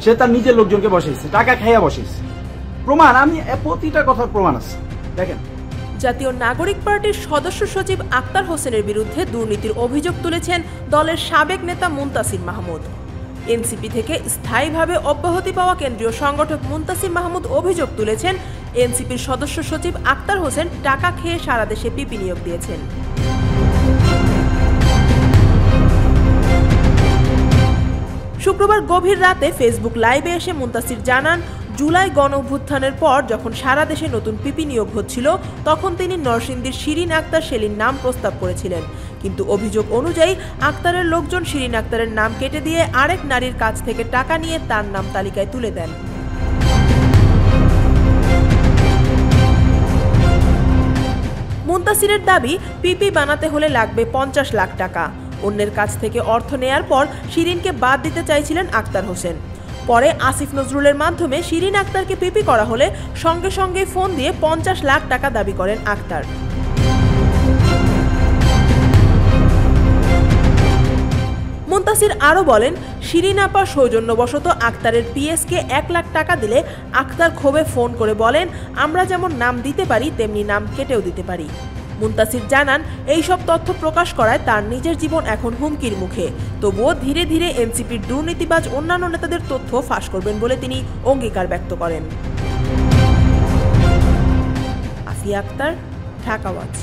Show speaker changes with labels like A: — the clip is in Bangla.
A: সে তার নিজের লোকজনকে বসাইছে, টাকা খাইয়া বসাইছে। প্রমাণ, আমি প্রতিটা কথার প্রমাণ আছে, দেখেন।
B: জাতীয় নাগরিক পার্টির সদস্য সচিব আক্তার হোসেনের বিরুদ্ধে দুর্নীতির অভিযোগ তুলেছেন দলের সাবেক নেতা মুনতাসির মাহমুদ। এনসিপি থেকে স্থায়ীভাবে অব্যাহতি পাওয়া কেন্দ্রীয় সংগঠক মুনতাসির মাহমুদ অভিযোগ তুলেছেন, এনসিপির সদস্য সচিব আক্তার হোসেন টাকা খেয়ে সারা দেশে পিপি নিয়োগ দিয়েছেন। শুক্রবার গভীর রাতে ফেসবুক লাইভে এসে মুনতাসির জানান, জুলাই গণ অভ্যুত্থানের পর যখন সারা দেশে নতুন পিপি নিয়োগ হচ্ছিল, তখন তিনি নরসিংদীর শিরিন আক্তার শেলির নাম প্রস্তাব করেছিলেন। কিন্তু অভিযোগ অনুযায়ী আক্তারের লোকজন শিরিন আক্তারের নাম কেটে দিয়ে আরেক নারীর কাছ থেকে টাকা নিয়ে তার নাম তালিকায় তুলে দেন। মুনতাসিরের দাবি, পিপি বানাতে হলে লাগবে 50 লাখ টাকা। অন্যের কাছ থেকে অর্থ নেয়ার পর শিরিনকে বাদ দিতে চাইছিলেন আক্তার হোসেন। পরে আসিফ নজরুলের মাধ্যমে শিরিন আক্তারকে পিপি করা হলে সঙ্গে সঙ্গে ফোন দিয়ে 50 লাখ টাকা দাবি করেন আক্তার। মুনতাসির আরও বলেন, শিরিন আপা সৌজন্যবশত আক্তারের পিএসকে 1 লাখ টাকা দিলে আক্তার ক্ষোভে ফোন করে বলেন, আমরা যেমন নাম দিতে পারি তেমনি নাম কেটেও দিতে পারি। মুনতাসির জানান, এইসব তথ্য প্রকাশ করায় তার নিজের জীবন এখন হুমকির মুখে। তবুও ধীরে ধীরে এনসিপির দুর্নীতিবাজ অন্যান্য নেতাদের তথ্য ফাঁস করবেন বলে তিনি অঙ্গীকার ব্যক্ত করেন। আফিয়া আক্তার, ঢাকা ওয়াচ।